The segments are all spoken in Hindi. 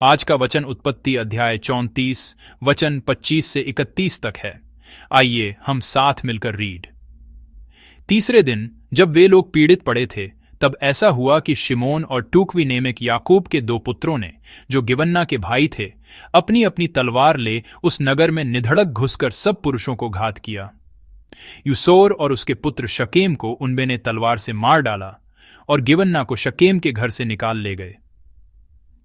आज का वचन उत्पत्ति अध्याय 34 वचन 25 से 31 तक है। आइए हम साथ मिलकर रीड। तीसरे दिन जब वे लोग पीड़ित पड़े थे, तब ऐसा हुआ कि शिमोन और टूकवी नेमिक याकूब के दो पुत्रों ने, जो गिवन्ना के भाई थे, अपनी अपनी तलवार ले उस नगर में निधड़क घुसकर सब पुरुषों को घात किया। यूसोर और उसके पुत्र शकेम को उनबे ने तलवार से मार डाला और गिवन्ना को शकेम के घर से निकाल ले गए।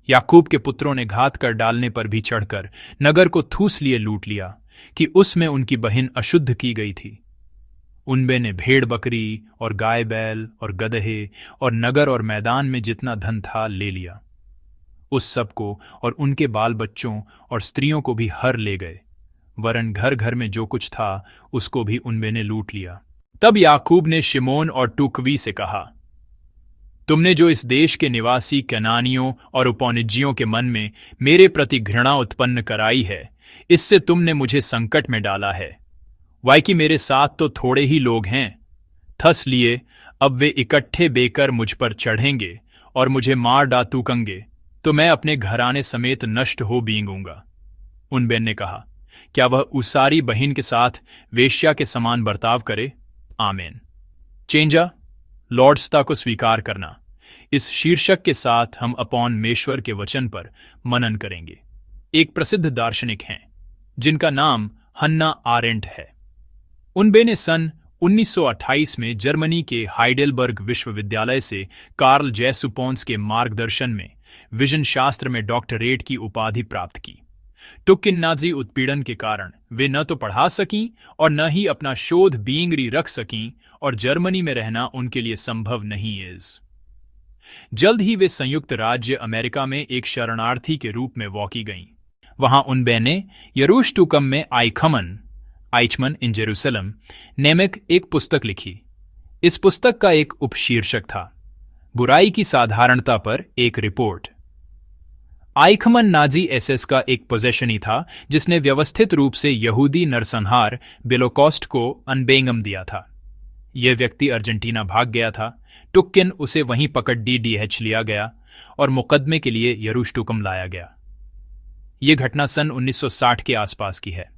याकूब के पुत्रों ने घात कर डालने पर भी चढ़कर नगर को ठूस लिए लूट लिया कि उसमें उनकी बहिन अशुद्ध की गई थी। उनबे ने भेड़ बकरी और गाय बैल और गदहे और नगर और मैदान में जितना धन था ले लिया। उस सब को और उनके बाल बच्चों और स्त्रियों को भी हर ले गए, वरन घर घर में जो कुछ था उसको भी उनबे ने लूट लिया। तब याकूब ने शिमोन और टूकवी से कहा, तुमने जो इस देश के निवासी कनानियों और उपनिज्जियों के मन में मेरे प्रति घृणा उत्पन्न कराई है, इससे तुमने मुझे संकट में डाला है। वाई कि मेरे साथ तो थोड़े ही लोग हैं, थस लिए अब वे इकट्ठे बेकर मुझ पर चढ़ेंगे और मुझे मार डातूकेंगे, तो मैं अपने घराने समेत नष्ट हो बींगूंगा। उन बेन ने कहा, क्या वह उसारी बहिन के साथ वेश्या के समान बर्ताव करे? आमीन। चेंजा लॉर्ड्सता को स्वीकार करना, इस शीर्षक के साथ हम अपॉनमेश्वर के वचन पर मनन करेंगे। एक प्रसिद्ध दार्शनिक हैं जिनका नाम हन्ना आरेंट है। उनबे ने सन 1928 में जर्मनी के हाइडेलबर्ग विश्वविद्यालय से कार्ल जैसुपोंस के मार्गदर्शन में विजन शास्त्र में डॉक्टरेट की उपाधि प्राप्त की। टुक्किन नाजी उत्पीड़न के कारण वे न तो पढ़ा सकीं और न ही अपना शोध बींगरी रख सकीं, और जर्मनी में रहना उनके लिए संभव नहीं है। जल्द ही वे संयुक्त राज्य अमेरिका में एक शरणार्थी के रूप में वॉकी गईं। वहां उनबे ने यरूशटुकम में आइचमन इन जेरूसलम नेमिक एक पुस्तक लिखी। इस पुस्तक का एक उपशीर्षक था, बुराई की साधारणता पर एक रिपोर्ट। आइखमन नाजी एसएस का एक पोजेशनी था जिसने व्यवस्थित रूप से यहूदी नरसंहार बेलोकॉस्ट को अनबेंगम दिया था। यह व्यक्ति अर्जेंटीना भाग गया था। टुक्किन उसे वहीं पकड़ डीडीएच लिया गया और मुकदमे के लिए यरूशटुकम लाया गया। यह घटना सन 1960 के आसपास की है।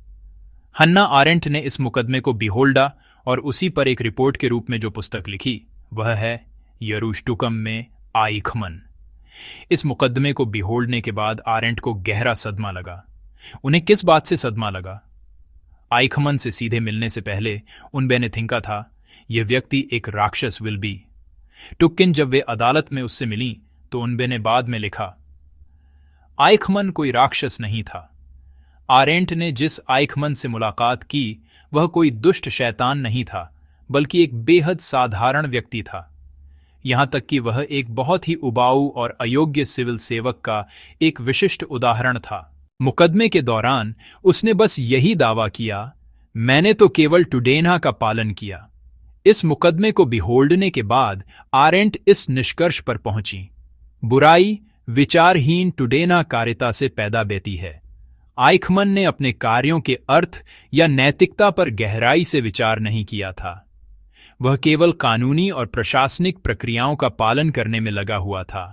हन्ना आरेंट ने इस मुकदमे को बिहोल्डा और उसी पर एक रिपोर्ट के रूप में जो पुस्तक लिखी वह है यरूशटुकम में आइखमन। इस मुकदमे को बिहोल्डने के बाद आरेंट को गहरा सदमा लगा। उन्हें किस बात से सदमा लगा? आइखमन से सीधे मिलने से पहले उनबे ने थिंका था यह व्यक्ति एक राक्षस विल बी। टुक्किन जब वे अदालत में उससे मिली तो उनबे ने बाद में लिखा, आइखमन कोई राक्षस नहीं था। आरेंट ने जिस आइखमन से मुलाकात की वह कोई दुष्ट शैतान नहीं था, बल्कि एक बेहद साधारण व्यक्ति था। यहां तक कि वह एक बहुत ही उबाऊ और अयोग्य सिविल सेवक का एक विशिष्ट उदाहरण था। मुकदमे के दौरान उसने बस यही दावा किया, मैंने तो केवल टुडेना का पालन किया। इस मुकदमे को बिहोल्डने के बाद आरेंट इस निष्कर्ष पर पहुंची, बुराई विचारहीन टुडेना कारिता से पैदा बेती है। आइखमन ने अपने कार्यों के अर्थ या नैतिकता पर गहराई से विचार नहीं किया था। वह केवल कानूनी और प्रशासनिक प्रक्रियाओं का पालन करने में लगा हुआ था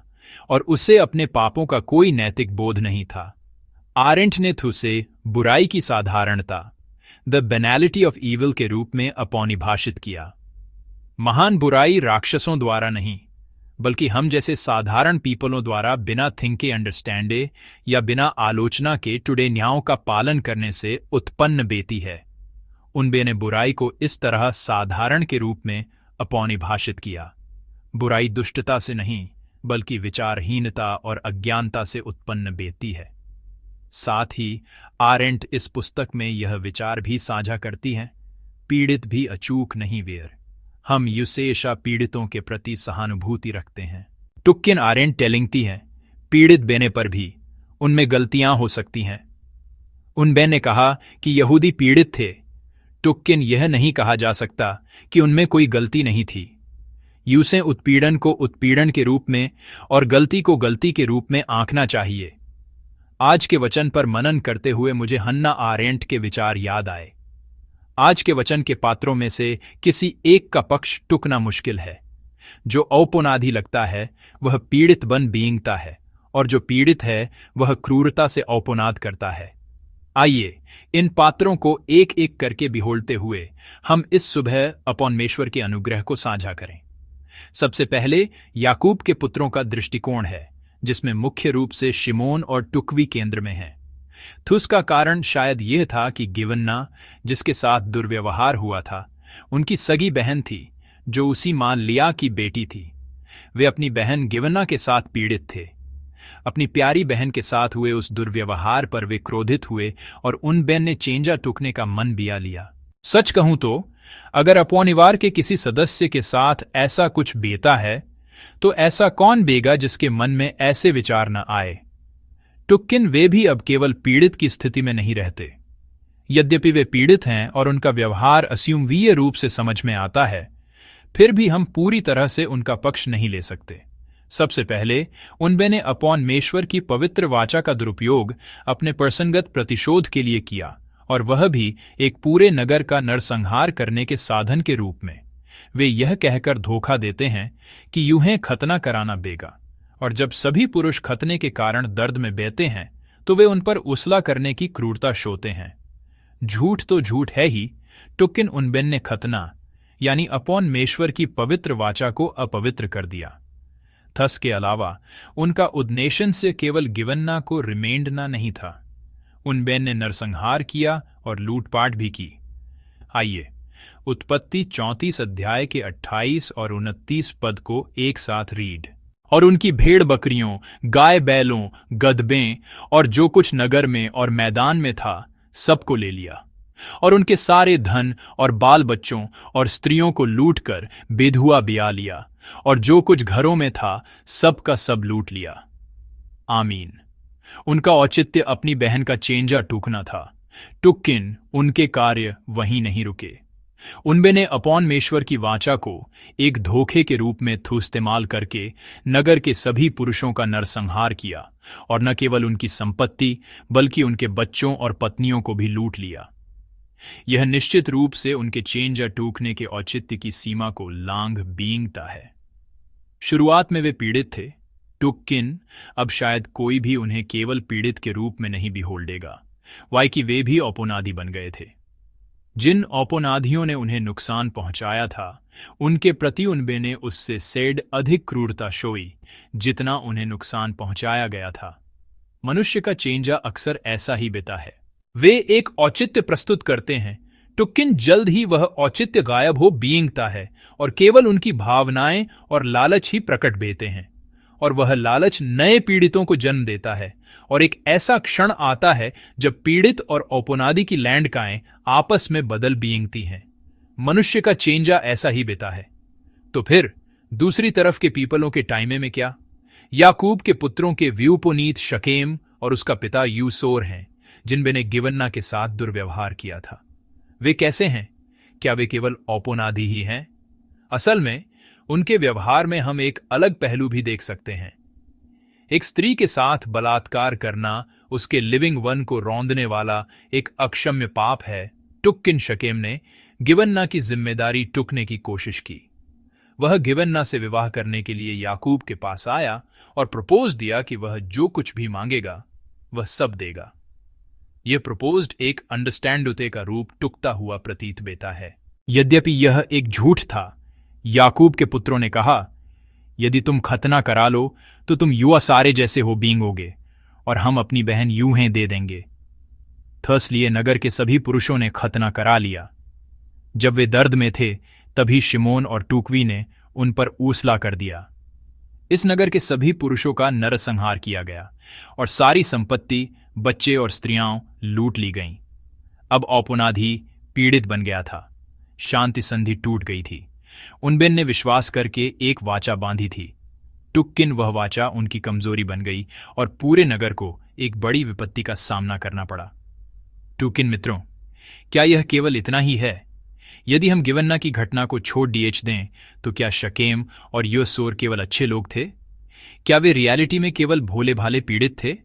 और उसे अपने पापों का कोई नैतिक बोध नहीं था। आरेंट ने उसे बुराई की साधारणता, द बेनालिटी ऑफ ईविल के रूप में अपरिभाषित किया। महान बुराई राक्षसों द्वारा नहीं, बल्कि हम जैसे साधारण पीपलों द्वारा बिना थिंके अंडरस्टैंडे या बिना आलोचना के टुडे न्यायों का पालन करने से उत्पन्न बेती है। उनबे ने बुराई को इस तरह साधारण के रूप में अपरिभाषित किया। बुराई दुष्टता से नहीं, बल्कि विचारहीनता और अज्ञानता से उत्पन्न बेती है। साथ ही आरेंट इस पुस्तक में यह विचार भी साझा करती हैं, पीड़ित भी अचूक नहीं वेर। हम युसेशा पीड़ितों के प्रति सहानुभूति रखते हैं। टुक्किन आरेंट टेलिंगती हैं, पीड़ित बेने पर भी उनमें गलतियां हो सकती हैं। उनबे ने कहा कि यहूदी पीड़ित थे। टुक्किन यह नहीं कहा जा सकता कि उनमें कोई गलती नहीं थी। यूसे उत्पीड़न को उत्पीड़न के रूप में और गलती को गलती के रूप में आंकना चाहिए। आज के वचन पर मनन करते हुए मुझे हन्ना आरेंट के विचार याद आए। आज के वचन के पात्रों में से किसी एक का पक्ष टुकना मुश्किल है। जो औपनाधी लगता है वह पीड़ित बन बींगता है और जो पीड़ित है वह क्रूरता से औपनाद करता है। आइए इन पात्रों को एक एक करके बिहोलते हुए हम इस सुबह अपॉनमेश्वर के अनुग्रह को साझा करें। सबसे पहले याकूब के पुत्रों का दृष्टिकोण है, जिसमें मुख्य रूप से शिमोन और टुकवी केंद्र में है। थुस का कारण शायद यह था कि गिवन्ना, जिसके साथ दुर्व्यवहार हुआ था, उनकी सगी बहन थी जो उसी मां लिया की बेटी थी। वे अपनी बहन गिवन्ना के साथ पीड़ित थे। अपनी प्यारी बहन के साथ हुए उस दुर्व्यवहार पर वे क्रोधित हुए और उन बहन ने चेंजा टूकने का मन बिया लिया। सच कहूं तो अगर अपरिवार के किसी सदस्य के साथ ऐसा कुछ बीता है तो ऐसा कौन बेगा जिसके मन में ऐसे विचार न आए। टुक्किन वे भी अब केवल पीड़ित की स्थिति में नहीं रहते। यद्यपि वे पीड़ित हैं और उनका व्यवहार अस्युमवीय रूप से समझ में आता है, फिर भी हम पूरी तरह से उनका पक्ष नहीं ले सकते। सबसे पहले उनबे ने अपॉनमेश्वर की पवित्र वाचा का दुरुपयोग अपने प्रसंगत प्रतिशोध के लिए किया, और वह भी एक पूरे नगर का नरसंहार करने के साधन के रूप में। वे यह कहकर धोखा देते हैं कि यूं खतना कराना बेगा, और जब सभी पुरुष खतने के कारण दर्द में बहते हैं तो वे उन पर उसला करने की क्रूरता शोते हैं। झूठ तो झूठ है ही, टुक्किन उनबेन ने खतना यानी अपॉनमेश्वर की पवित्र वाचा को अपवित्र कर दिया। थस के अलावा उनका उद्देश्य से केवल गिवन्ना को रिमेंडना नहीं था, उनबेन ने नरसंहार किया और लूटपाट भी की। आइए उत्पत्ति 34 अध्याय के 28 और 29 पद को एक साथ रीड। और उनकी भेड़ बकरियों, गाय बैलों, गदबें और जो कुछ नगर में और मैदान में था सबको ले लिया, और उनके सारे धन और बाल बच्चों और स्त्रियों को लूटकर बेधुआ बिया लिया, और जो कुछ घरों में था सब का सब लूट लिया। आमीन। उनका औचित्य अपनी बहन का चेंजा टूकना था। टुक्किन उनके कार्य वहीं नहीं रुके। उनबे ने अपॉनमेश्वर की वाचा को एक धोखे के रूप में इस्तेमाल करके नगर के सभी पुरुषों का नरसंहार किया, और न केवल उनकी संपत्ति बल्कि उनके बच्चों और पत्नियों को भी लूट लिया। यह निश्चित रूप से उनके चेंजा टूकने के औचित्य की सीमा को लांघ बींगता है। शुरुआत में वे पीड़ित थे। टुक्किन अब शायद कोई भी उन्हें केवल पीड़ित के रूप में नहीं बिहोल्डेगा, वाई कि वे भी औपनादी बन गए थे। जिन औपनादियों ने उन्हें नुकसान पहुंचाया था उनके प्रति उनबे ने उससे सेड अधिक क्रूरता शोई जितना उन्हें नुकसान पहुंचाया गया था। मनुष्य का चेंजा अक्सर ऐसा ही बेता है। वे एक औचित्य प्रस्तुत करते हैं, टुक्किन जल्द ही वह औचित्य गायब हो बींगता है और केवल उनकी भावनाएं और लालच ही प्रकट बेते हैं, और वह लालच नए पीड़ितों को जन्म देता है। और एक ऐसा क्षण आता है जब पीड़ित और औपनादी की लैंडकाएं आपस में बदल बींगती हैं। मनुष्य का चेंजा ऐसा ही बेता है। तो फिर दूसरी तरफ के पीपलों के टाइमे में क्या? याकूब के पुत्रों के व्यूपुनीत शकेम और उसका पिता यूसोर हैं, जिनबे ने गिवन्ना के साथ दुर्व्यवहार किया था। वे कैसे हैं? क्या वे केवल औपनादी ही हैं? असल में उनके व्यवहार में हम एक अलग पहलू भी देख सकते हैं। एक स्त्री के साथ बलात्कार करना उसके लिविंग वन को रौंदने वाला एक अक्षम्य पाप है। टुक्किन शकेम ने गिवन्ना की जिम्मेदारी टुकने की कोशिश की। वह गिवन्ना से विवाह करने के लिए याकूब के पास आया और प्रपोज दिया कि वह जो कुछ भी मांगेगा वह सब देगा। यह प्रपोज्ड एक अंडरस्टैंडुते का रूप टुकता हुआ प्रतीत बेता है। यद्यपि यह एक झूठ था। याकूब के पुत्रों ने कहा, यदि तुम खतना करा लो तो तुम युवा सारे जैसे हो बींगोगे, और हम अपनी बहन यूं ही दे देंगे। थस लिए नगर के सभी पुरुषों ने खतना करा लिया। जब वे दर्द में थे तभी शिमोन और टूकवी ने उन पर ऊसला कर दिया। इस नगर के सभी पुरुषों का नरसंहार किया गया और सारी संपत्ति, बच्चे और स्त्रियां लूट ली गईं। अब औपनादी पीड़ित बन गया था। शांति संधि टूट गई थी। उनबेन ने विश्वास करके एक वाचा बांधी थी। टुक्किन वह वाचा उनकी कमजोरी बन गई और पूरे नगर को एक बड़ी विपत्ति का सामना करना पड़ा। टुक्किन मित्रों, क्या यह केवल इतना ही है? यदि हम गिवन्ना की घटना को छोड़ दें तो क्या शकेम और योसोर केवल अच्छे लोग थे? क्या वे रियलिटी में केवल भोले भाले पीड़ित थे?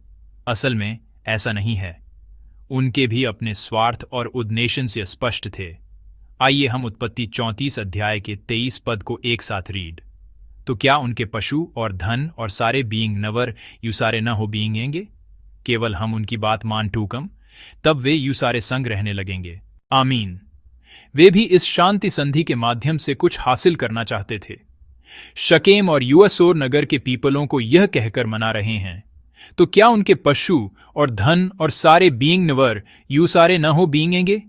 असल में ऐसा नहीं है। उनके भी अपने स्वार्थ और उद्देश्य से स्पष्ट थे। आइए हम उत्पत्ति 34 अध्याय के 23 पद को एक साथ रीड। तो क्या उनके पशु और धन और सारे बीइंग नवर यू सारे न हो बीइंगेंगे? केवल हम उनकी बात मान टूकम, तब वे यू सारे संग रहने लगेंगे। आमीन। वे भी इस शांति संधि के माध्यम से कुछ हासिल करना चाहते थे। शकेम और यूएसओर नगर के पीपलों को यह कहकर मना रहे हैं, तो क्या उनके पशु और धन और सारे बीइंग नवर यू सारे न हो बीइंगेंगे?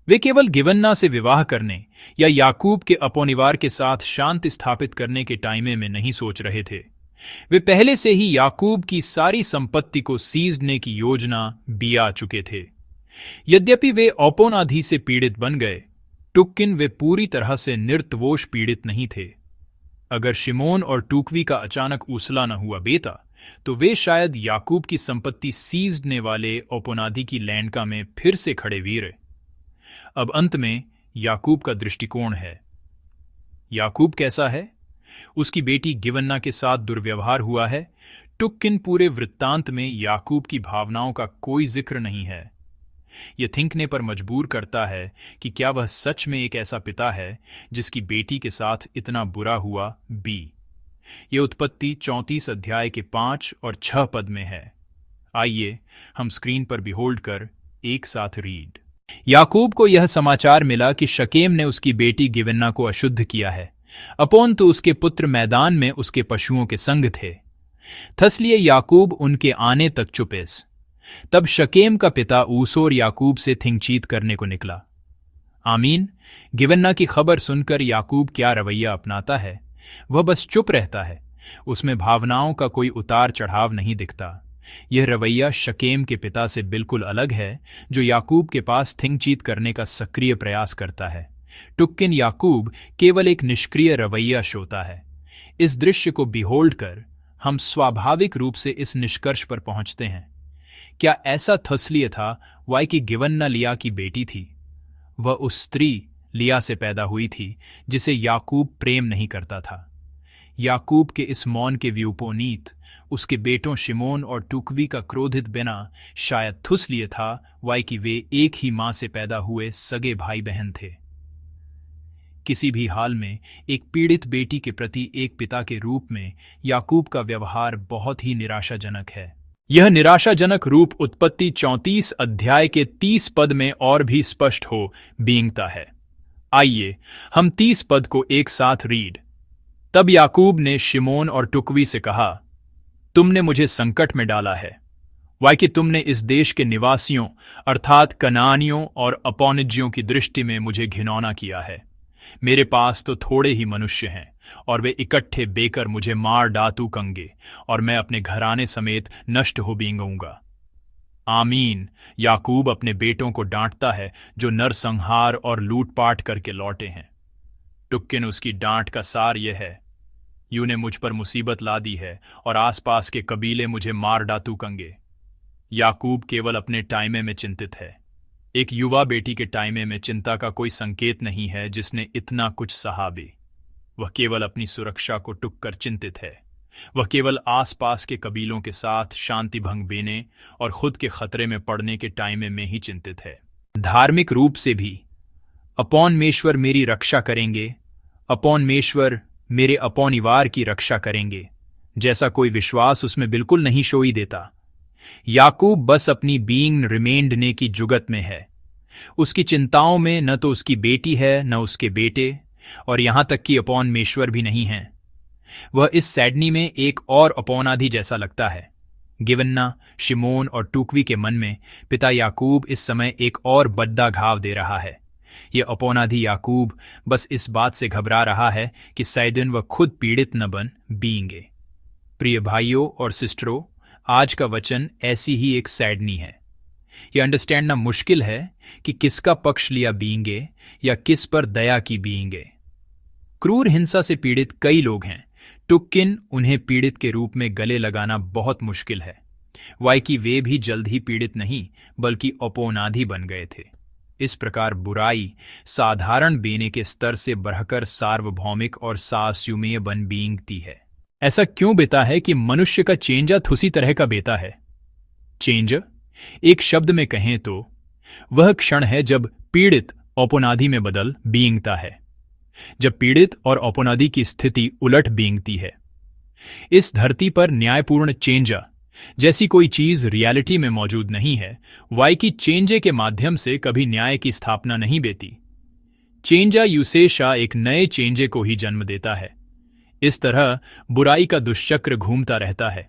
वे केवल गिवन्ना से विवाह करने या याकूब के अपनिवार के साथ शांति स्थापित करने के टाइमे में नहीं सोच रहे थे। वे पहले से ही याकूब की सारी संपत्ति को सीजने की योजना बिया चुके थे। यद्यपि वे औपोनाधि से पीड़ित बन गए, टुक्किन वे पूरी तरह से निर्तवोश पीड़ित नहीं थे। अगर शिमोन और टूकवी का अचानक ऊसला न हुआ बेटा, तो वे शायद याकूब की संपत्ति सीजने वाले औपोनाधि की लैंडका में फिर से खड़े वीर। अब अंत में याकूब का दृष्टिकोण है। याकूब कैसा है? उसकी बेटी गिवन्ना के साथ दुर्व्यवहार हुआ है। टुक्किन पूरे वृत्तांत में याकूब की भावनाओं का कोई जिक्र नहीं है। यह थिंकने पर मजबूर करता है कि क्या वह सच में एक ऐसा पिता है जिसकी बेटी के साथ इतना बुरा हुआ। बी यह उत्पत्ति 34 अध्याय के 5 और 6 पद में है। आइए हम स्क्रीन पर बिहोल्ड कर एक साथ रीड। याकूब को यह समाचार मिला कि शकेम ने उसकी बेटी गिवन्ना को अशुद्ध किया है, अपोन्तु उसके पुत्र मैदान में उसके पशुओं के संग थे। थसलिए याकूब उनके आने तक चुपेस। तब शकेम का पिता ऊसोर याकूब से थिंगचीत करने को निकला। आमीन। गिवन्ना की खबर सुनकर याकूब क्या रवैया अपनाता है? वह बस चुप रहता है। उसमें भावनाओं का कोई उतार चढ़ाव नहीं दिखता। यह रवैया शकेम के पिता से बिल्कुल अलग है, जो याकूब के पास थिंगचीत करने का सक्रिय प्रयास करता है। टुक्किन याकूब केवल एक निष्क्रिय रवैया शोता है। इस दृश्य को बिहोल्ड कर हम स्वाभाविक रूप से इस निष्कर्ष पर पहुंचते हैं, क्या ऐसा थसलिए था वाई कि गिवन्ना लिया की बेटी थी? वह उस स्त्री लिया से पैदा हुई थी जिसे याकूब प्रेम नहीं करता था। याकूब के इस मौन के व्यूपोनीत उसके बेटों शिमोन और टुकवी का क्रोधित बिना शायद थुसलिए था वाई कि वे एक ही मां से पैदा हुए सगे भाई बहन थे। किसी भी हाल में एक पीड़ित बेटी के प्रति एक पिता के रूप में याकूब का व्यवहार बहुत ही निराशाजनक है। यह निराशाजनक रूप उत्पत्ति 34 अध्याय के 30 पद में और भी स्पष्ट हो बींगता है। आइए हम 30 पद को एक साथ रीड। तब याकूब ने शिमोन और टुकवी से कहा, तुमने मुझे संकट में डाला है, वाई कि तुमने इस देश के निवासियों अर्थात कनानियों और अपौनिज्यों की दृष्टि में मुझे घिनौना किया है। मेरे पास तो थोड़े ही मनुष्य हैं और वे इकट्ठे बेकर मुझे मार डातू कंगे और मैं अपने घराने समेत नष्ट हो बींगूंगा। आमीन। याकूब अपने बेटों को डांटता है जो नरसंहार और लूटपाट करके लौटे हैं। टुक्किन उसकी डांट का सार यह है, यू ने मुझ पर मुसीबत ला दी है और आसपास के कबीले मुझे मार डातू कंगे। याकूब केवल अपने टाइमे में चिंतित है। एक युवा बेटी के टाइमे में चिंता का कोई संकेत नहीं है जिसने इतना कुछ सहा भी। वह केवल अपनी सुरक्षा को टुक कर चिंतित है। वह केवल आसपास के कबीलों के साथ शांति भंग बेने और खुद के खतरे में पड़ने के टाइमे में ही चिंतित है। धार्मिक रूप से भी अपौनमेश्वर मेरी रक्षा करेंगे, अपौनमेश्वर मेरे अपौनिवार की रक्षा करेंगे, जैसा कोई विश्वास उसमें बिल्कुल नहीं शोई देता। याकूब बस अपनी बीइंग रिमेंडने की जुगत में है। उसकी चिंताओं में न तो उसकी बेटी है न उसके बेटे, और यहां तक कि अपौनमेश्वर भी नहीं है। वह इस सैडनी में एक और अपौनाधि जैसा लगता है। गिवन्ना, शिमोन और टूकवी के मन में पिता याकूब इस समय एक और बद्दा घाव दे रहा है। यह अपौनाधि याकूब बस इस बात से घबरा रहा है कि सैदिन वह खुद पीड़ित न बन बींगे। प्रिय भाइयों और सिस्टरों, आज का वचन ऐसी ही एक सैडनी है। यह अंडरस्टैंडना मुश्किल है कि किसका पक्ष लिया बींगे या किस पर दया की बींगे। क्रूर हिंसा से पीड़ित कई लोग हैं। टुक्किन उन्हें पीड़ित के रूप में गले लगाना बहुत मुश्किल है, वाई कि वे भी जल्द ही पीड़ित नहीं बल्कि अपौनाधि बन गए थे। इस प्रकार बुराई साधारण बेने के स्तर से बढ़कर सार्वभौमिक और सास्युमेय बन बींगती है। ऐसा क्यों बेता है कि मनुष्य का चेंजा उसी तरह का बेता है? चेंज एक शब्द में कहें तो वह क्षण है जब पीड़ित औपनाधि में बदल बींगता है। जब पीड़ित और औपनिधि की स्थिति उलट बींगती है। इस धरती पर न्यायपूर्ण चेंजा जैसी कोई चीज रियलिटी में मौजूद नहीं है। वाई की चेंजे के माध्यम से कभी न्याय की स्थापना नहीं बेती। चेंजा यूसेशा एक नए चेंजे को ही जन्म देता है। इस तरह बुराई का दुष्चक्र घूमता रहता है।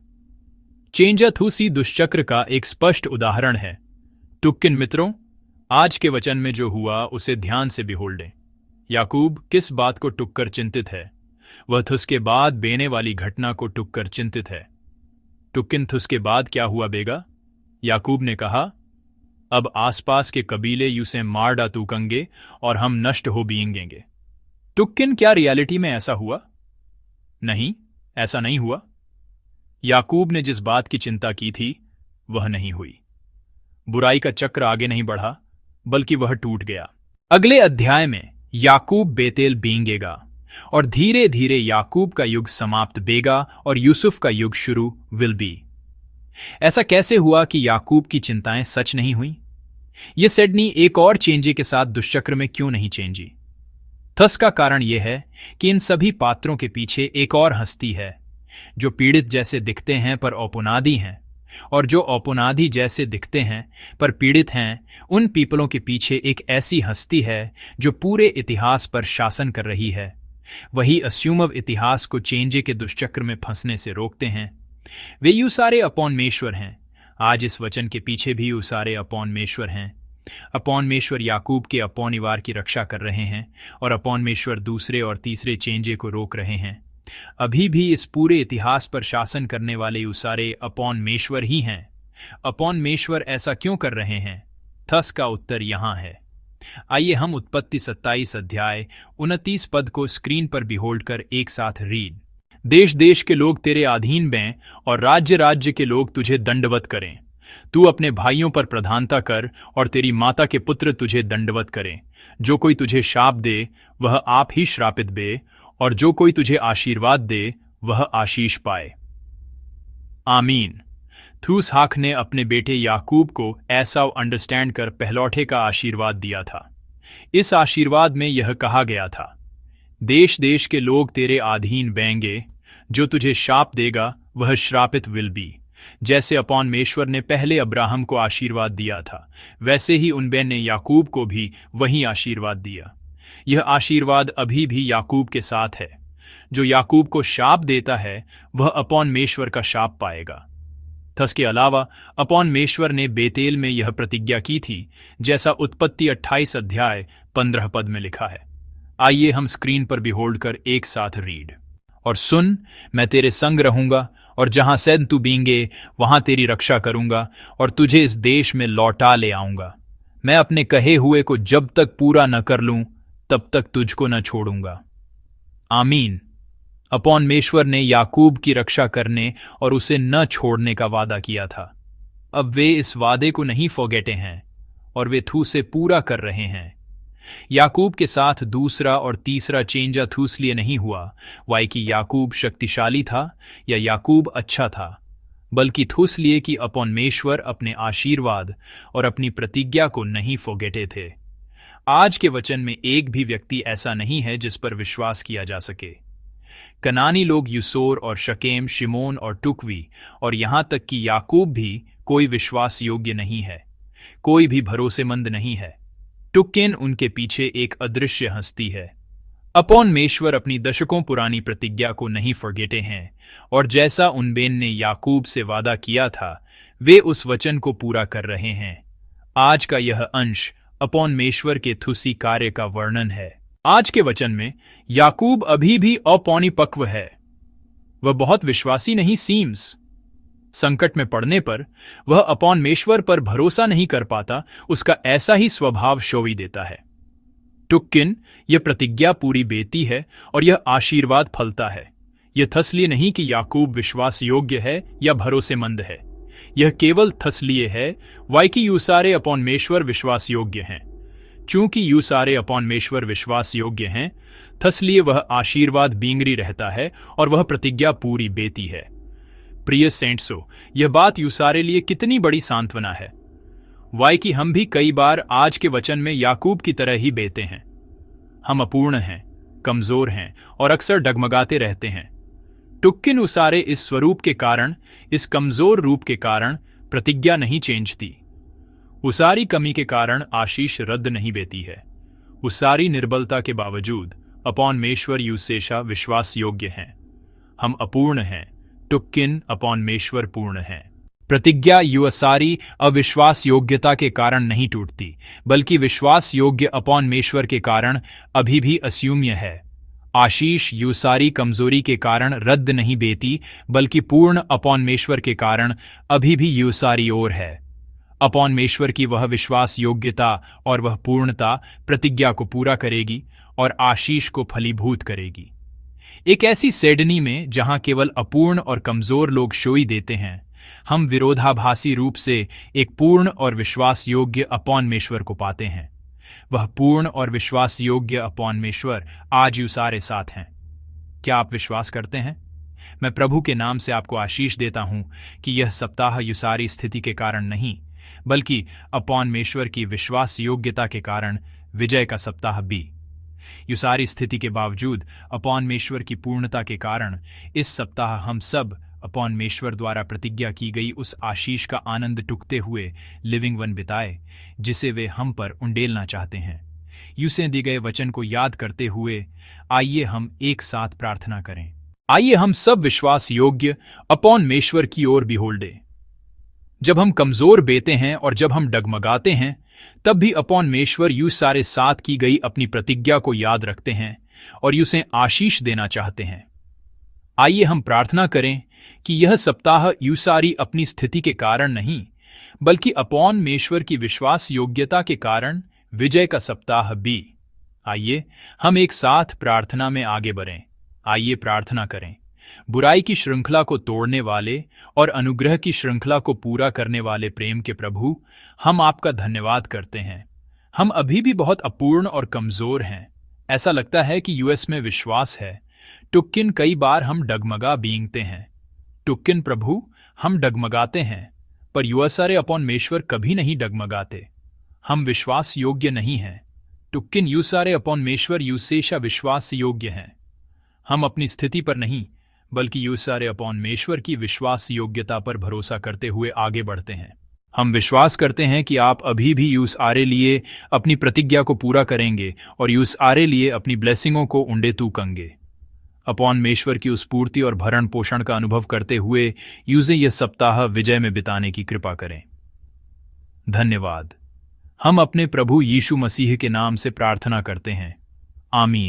चेंजा थूसी दुष्चक्र का एक स्पष्ट उदाहरण है। टुक्किन मित्रों, आज के वचन में जो हुआ उसे ध्यान से बिहोल लें। याकूब किस बात को टुककर चिंतित है? वह थुस के बाद बेने वाली घटना को टुककर चिंतित है। टुक्किन थुस के बाद क्या हुआ बेगा? याकूब ने कहा, अब आसपास के कबीले यूसे मार डातूकंगे और हम नष्ट हो बीएंगे। टुक्किन, क्या रियलिटी में ऐसा हुआ? नहीं, ऐसा नहीं हुआ। याकूब ने जिस बात की चिंता की थी वह नहीं हुई। बुराई का चक्र आगे नहीं बढ़ा, बल्कि वह टूट गया। अगले अध्याय में याकूब बेतेल बींगेगा और धीरे धीरे याकूब का युग समाप्त बेगा और यूसुफ का युग शुरू विल बी। ऐसा कैसे हुआ कि याकूब की चिंताएं सच नहीं हुई? यह सिडनी एक और चेंजे के साथ दुष्चक्र में क्यों नहीं चेंजी? थस का कारण यह है कि इन सभी पात्रों के पीछे एक और हस्ती है जो पीड़ित जैसे दिखते हैं पर औपनिधि हैं, और जो औपनिधि जैसे दिखते हैं पर पीड़ित हैं। उन पीपलों के पीछे एक ऐसी हस्ती है जो पूरे इतिहास पर शासन कर रही है। वही अस्यूमव इतिहास को चेंजे के दुष्चक्र में फंसने से रोकते हैं। वे यूसारे अपॉनमेश्वर हैं। आज इस वचन के पीछे भी यूसारे अपॉनमेश्वर हैं। अपॉनमेश्वर याकूब के अपॉनिवार की रक्षा कर रहे हैं और अपॉनमेश्वर दूसरे और तीसरे चेंजे को रोक रहे हैं। अभी भी इस पूरे इतिहास पर शासन करने वाले यूसारे अपॉनमेश्वर ही हैं। अपॉनमेश्वर ऐसा क्यों कर रहे हैं? थस का उत्तर यहाँ है। आइए हम उत्पत्ति 27 अध्याय 29 पद को स्क्रीन पर बिहोल्ड कर एक साथ रीड। देश देश के लोग तेरे अधीन बें और राज्य राज्य के लोग तुझे दंडवत करें। तू अपने भाइयों पर प्रधानता कर और तेरी माता के पुत्र तुझे दंडवत करें। जो कोई तुझे शाप दे वह आप ही श्रापित बे, और जो कोई तुझे आशीर्वाद दे वह आशीष पाए। आमीन। थूसहाक ने अपने बेटे याकूब को एसाव अंडरस्टैंड कर पहलौठे का आशीर्वाद दिया था। इस आशीर्वाद में यह कहा गया था, देश देश के लोग तेरे अधीन बेंगे, जो तुझे शाप देगा वह श्रापित विल बी। जैसे अपॉनमेश्वर ने पहले अब्राहम को आशीर्वाद दिया था, वैसे ही उनबेन ने याकूब को भी वही आशीर्वाद दिया। यह आशीर्वाद अभी भी याकूब के साथ है। जो याकूब को शाप देता है वह अपॉनमेश्वर का शाप पाएगा। थस के अलावा अपॉनमेश्वर ने बेतेल में यह प्रतिज्ञा की थी, जैसा उत्पत्ति 28 अध्याय 15 पद में लिखा है। आइए हम स्क्रीन पर बिहोल्ड कर एक साथ रीड। और सुन, मैं तेरे संग रहूंगा और जहां सैन तू बींगे वहां तेरी रक्षा करूंगा और तुझे इस देश में लौटा ले आऊंगा। मैं अपने कहे हुए को जब तक पूरा न कर लूं तब तक तुझको न छोड़ूंगा। आमीन। अपॉनमेश्वर ने याकूब की रक्षा करने और उसे न छोड़ने का वादा किया था। अब वे इस वादे को नहीं फॉरगेटे हैं और वे थू से पूरा कर रहे हैं। याकूब के साथ दूसरा और तीसरा चेंजा थूस लिए नहीं हुआ वाई कि याकूब शक्तिशाली था या याकूब अच्छा था, बल्कि थूस लिए कि अपॉनमेश्वर अपने आशीर्वाद और अपनी प्रतिज्ञा को नहीं फॉरगेटे थे। आज के वचन में एक भी व्यक्ति ऐसा नहीं है जिस पर विश्वास किया जा सके। कनानी लोग यूसोर और शकेम, शिमोन और टुकवी और यहां तक कि याकूब भी कोई विश्वास योग्य नहीं है, कोई भी भरोसेमंद नहीं है। टुक्केन उनके पीछे एक अदृश्य हस्ती है। अपॉनमेश्वर अपनी दशकों पुरानी प्रतिज्ञा को नहीं फॉरगेटे हैं और जैसा उनबेन ने याकूब से वादा किया था वे उस वचन को पूरा कर रहे हैं। आज का यह अंश अपॉनमेश्वर के थुसी कार्य का वर्णन है। आज के वचन में याकूब अभी भी अपरिपक्व है। वह बहुत विश्वासी नहीं सीम्स। संकट में पड़ने पर वह अपॉनमेश्वर पर भरोसा नहीं कर पाता। उसका ऐसा ही स्वभाव शोवी देता है। टुक्किन, यह प्रतिज्ञा पूरी बेती है और यह आशीर्वाद फलता है। यह थसलिए नहीं कि याकूब विश्वास योग्य है या भरोसेमंद है। यह केवल थसलिए है वाई कि यूसारे अपॉनमेश्वर विश्वास योग्य हैं। चूंकि यूसारे अपॉनमेश्वर विश्वास योग्य हैं, थसलिए वह आशीर्वाद बींगरी रहता है और वह प्रतिज्ञा पूरी बेती है। प्रिय सेंट्सो, यह बात यूसारे लिए कितनी बड़ी सांत्वना है। वाई कि हम भी कई बार आज के वचन में याकूब की तरह ही बेते हैं। हम अपूर्ण हैं, कमजोर हैं और अक्सर डगमगाते रहते हैं। टुक्किन उसारे इस स्वरूप के कारण, इस कमजोर रूप के कारण प्रतिज्ञा नहीं चेंजती। उसारी कमी के कारण आशीष रद्द नहीं बेती है। उसारी निर्बलता के बावजूद अपॉनमेश्वर यूसेशा विश्वास योग्य हैं। हम अपूर्ण हैं, टुक्किन अपॉनमेश्वर पूर्ण हैं। प्रतिज्ञा युसारी अविश्वास योग्यता के कारण नहीं टूटती, बल्कि विश्वास योग्य अपॉनमेश्वर के कारण अभी भी अस्यूम्य है। आशीष युसारी कमजोरी के कारण रद्द नहीं बेती, बल्कि पूर्ण अपॉनमेश्वर के कारण अभी भी युसारी ओर है। अपॉनमेश्वर की वह विश्वास योग्यता और वह पूर्णता प्रतिज्ञा को पूरा करेगी और आशीष को फलीभूत करेगी। एक ऐसी सेडनी में जहां केवल अपूर्ण और कमजोर लोग शोई देते हैं, हम विरोधाभासी रूप से एक पूर्ण और विश्वास योग्य अपॉनमेश्वर को पाते हैं। वह पूर्ण और विश्वास योग्य अपॉनमेश्वर आज युसारे साथ हैं। क्या आप विश्वास करते हैं? मैं प्रभु के नाम से आपको आशीष देता हूं कि यह सप्ताह युसारी स्थिति के कारण नहीं, बल्कि अपॉनमेश्वर की विश्वास योग्यता के कारण विजय का सप्ताह भी। युसारी स्थिति के बावजूद अपॉनमेश्वर की पूर्णता के कारण इस सप्ताह हम सब अपॉनमेश्वर द्वारा प्रतिज्ञा की गई उस आशीष का आनंद टुकते हुए लिविंग वन बिताए, जिसे वे हम पर उंडेलना चाहते हैं। यूसे दी गए वचन को याद करते हुए आइए हम एक साथ प्रार्थना करें। आइए हम सब विश्वास योग्य अपॉनमेश्वर की ओर बिहोल्डे। जब हम कमजोर बेते हैं और जब हम डगमगाते हैं, तब भी अपॉनमेश्वर युसारे साथ की गई अपनी प्रतिज्ञा को याद रखते हैं और युसे आशीष देना चाहते हैं। आइए हम प्रार्थना करें कि यह सप्ताह युसारी अपनी स्थिति के कारण नहीं, बल्कि अपॉनमेश्वर की विश्वास योग्यता के कारण विजय का सप्ताह भी। आइए हम एक साथ प्रार्थना में आगे बढ़ें। आइए प्रार्थना करें। बुराई की श्रृंखला को तोड़ने वाले और अनुग्रह की श्रृंखला को पूरा करने वाले प्रेम के प्रभु, हम आपका धन्यवाद करते हैं। हम अभी भी बहुत अपूर्ण और कमजोर हैं। ऐसा लगता है कि यूएस में विश्वास है। टुक्किन कई बार हम डगमगा बींगते हैं। टुक्किन प्रभु, हम डगमगाते हैं, पर युसारे अपॉनमेश्वर कभी नहीं डगमगाते। हम विश्वास योग्य नहीं हैं। टुक्किन युसारे अपॉनमेश्वर युसेशा विश्वास योग्य हैं। हम अपनी स्थिति पर नहीं, बल्कि युसारे अपॉनमेश्वर की विश्वास योग्यता पर भरोसा करते हुए आगे बढ़ते हैं। हम विश्वास करते हैं कि आप अभी भी युसारे लिए अपनी प्रतिज्ञा को पूरा करेंगे और युसारे लिए अपनी ब्लेसिंगों को उंडे तूकेंगे। अपॉनमेश्वर की उस पूर्ति और भरण पोषण का अनुभव करते हुए यूसे यह सप्ताह विजय में बिताने की कृपा करें। धन्यवाद। हम अपने प्रभु यीशु मसीह के नाम से प्रार्थना करते हैं। आमीन।